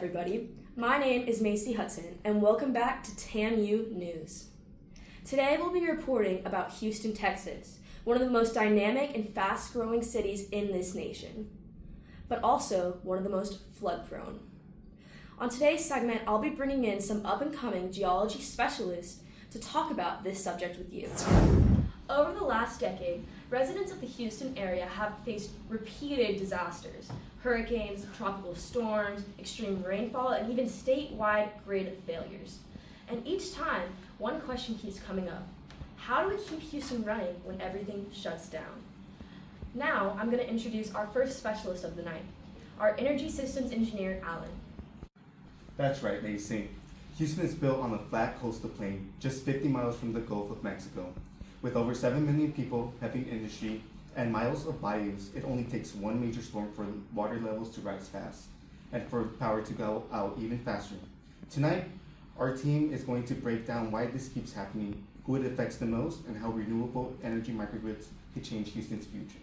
everybody. My name is Macy Hudson, and welcome back to TAMU News. Today we'll be reporting about Houston, Texas, one of the most dynamic and fast-growing cities in this nation, but also one of the most flood-prone. On today's segment, I'll be bringing in some up-and-coming geology specialists to talk about this subject with you. Over the last decade, residents of the Houston area have faced repeated disasters: hurricanes, tropical storms, extreme rainfall, and even statewide grid failures. And each time, one question keeps coming up: how do we keep Houston running when everything shuts down? Now, I'm going to introduce our first specialist of the night, our energy systems engineer, Alan. That's right, Macy. Houston is built on a flat coastal plain just 50 miles from the Gulf of Mexico. With over 7 million people, heavy industry, and miles of bayous, it only takes one major storm for water levels to rise fast and for power to go out even faster. Tonight, our team is going to break down why this keeps happening, who it affects the most, and how renewable energy microgrids could change Houston's future.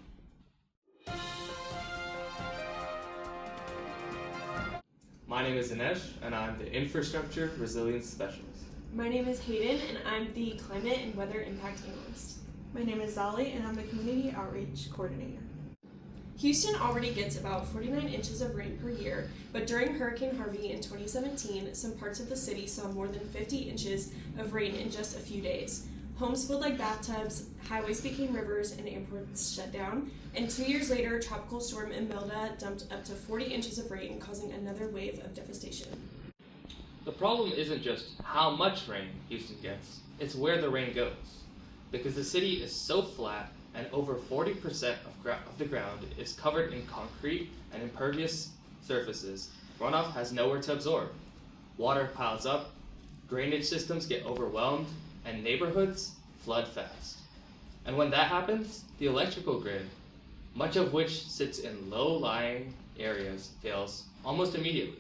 My name is Inesh, and I'm the Infrastructure Resilience Specialist. My name is Hayden, and I'm the Climate and Weather Impact Analyst. My name is Zali, and I'm the Community Outreach Coordinator. Houston already gets about 49 inches of rain per year, but during Hurricane Harvey in 2017, some parts of the city saw more than 50 inches of rain in just a few days. Homes filled like bathtubs, highways became rivers, and airports shut down. And 2 years later, Tropical Storm Imelda dumped up to 40 inches of rain, causing another wave of devastation. The problem isn't just how much rain Houston gets, it's where the rain goes. Because the city is so flat and over 40% of the ground is covered in concrete and impervious surfaces, runoff has nowhere to absorb. Water piles up, drainage systems get overwhelmed, and neighborhoods flood fast. And when that happens, the electrical grid, much of which sits in low-lying areas, fails almost immediately.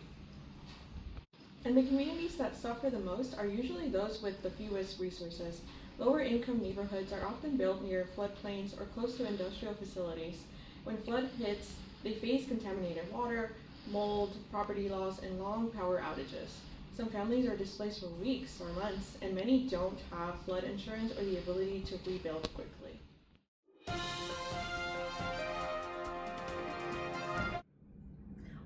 And the communities that suffer the most are usually those with the fewest resources. Lower income neighborhoods are often built near floodplains or close to industrial facilities. When flood hits, they face contaminated water, mold, property loss, and long power outages. Some families are displaced for weeks or months, and many don't have flood insurance or the ability to rebuild quickly.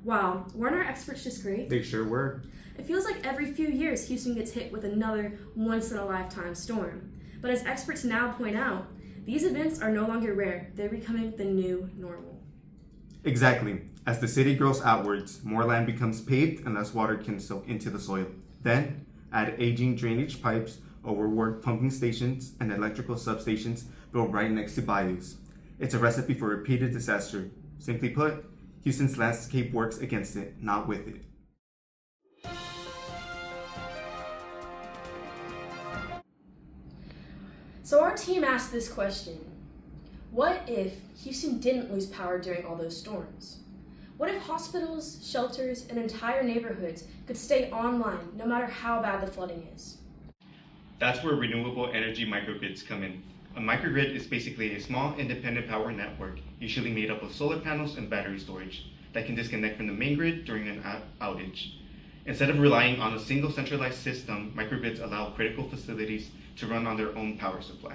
Wow, weren't our experts just great? They sure were. It feels like every few years Houston gets hit with another once-in-a-lifetime storm. But as experts now point out, these events are no longer rare. They're becoming the new normal. Exactly. As the city grows outwards, more land becomes paved and less water can soak into the soil. Then, add aging drainage pipes, overworked pumping stations, and electrical substations built right next to bayous. It's a recipe for repeated disaster. Simply put, Houston's landscape works against it, not with it. So our team asked this question: what if Houston didn't lose power during all those storms? What if hospitals, shelters, and entire neighborhoods could stay online no matter how bad the flooding is? That's where renewable energy microgrids come in. A microgrid is basically a small independent power network, usually made up of solar panels and battery storage, that can disconnect from the main grid during an outage. Instead of relying on a single centralized system, microgrids allow critical facilities to run on their own power supply.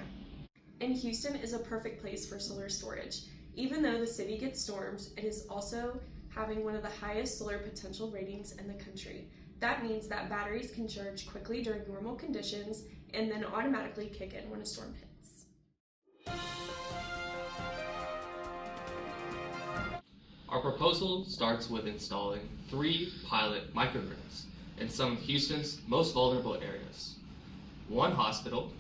And Houston is a perfect place for solar storage. Even though the city gets storms, it is also having one of the highest solar potential ratings in the country. That means that batteries can charge quickly during normal conditions and then automatically kick in when a storm hits. Our proposal starts with installing 3 pilot microgrids in some of Houston's most vulnerable areas. 1 hospital,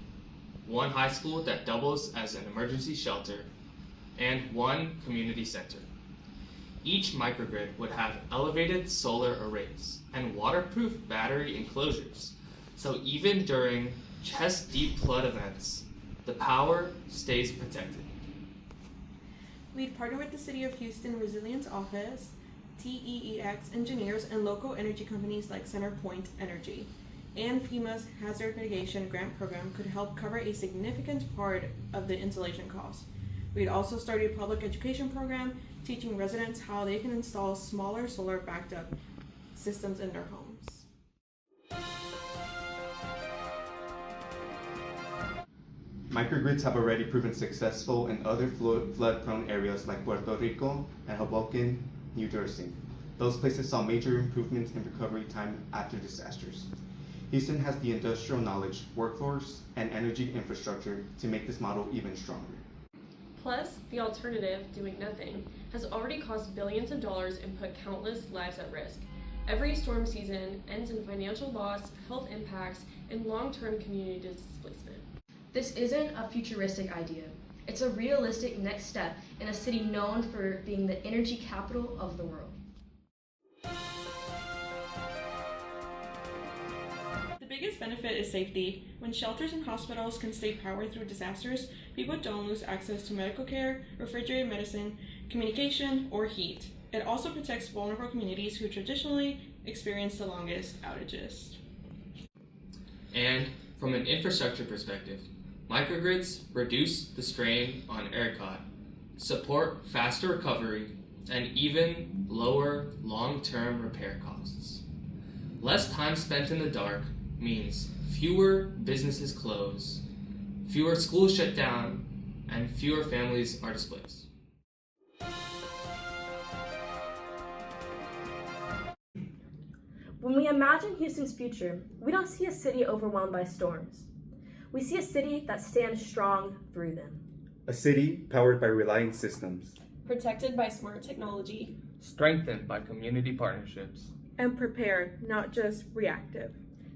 1 high school that doubles as an emergency shelter, and 1 community center. Each microgrid would have elevated solar arrays and waterproof battery enclosures, so even during chest-deep flood events, the power stays protected. We'd partner with the City of Houston Resilience Office, TEEX engineers, and local energy companies like CenterPoint Energy. And FEMA's Hazard Mitigation Grant Program could help cover a significant part of the installation cost. We'd also start a public education program teaching residents how they can install smaller solar backed up systems in their homes. Microgrids have already proven successful in other flood-prone areas like Puerto Rico and Hoboken, New Jersey. Those places saw major improvements in recovery time after disasters. Houston has the industrial knowledge, workforce, and energy infrastructure to make this model even stronger. Plus, the alternative, doing nothing, has already cost billions of dollars and put countless lives at risk. Every storm season ends in financial loss, health impacts, and long-term community displacement. This isn't a futuristic idea. It's a realistic next step in a city known for being the energy capital of the world. The biggest benefit is safety. When shelters and hospitals can stay powered through disasters, people don't lose access to medical care, refrigerated medicine, communication, or heat. It also protects vulnerable communities who traditionally experience the longest outages. And from an infrastructure perspective, microgrids reduce the strain on ERCOT, support faster recovery, and even lower long-term repair costs. Less time spent in the dark means fewer businesses close, fewer schools shut down, and fewer families are displaced. When we imagine Houston's future, we don't see a city overwhelmed by storms. We see a city that stands strong through them. A city powered by reliant systems. Protected by smart technology. Strengthened by community partnerships. And prepared, not just reactive.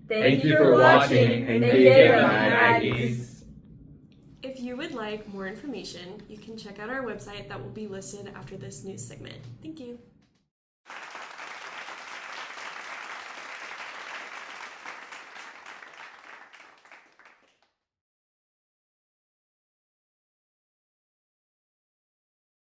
Thank you for watching, and thank you, Aggies. If you would like more information, you can check out our website that will be listed after this news segment. Thank you.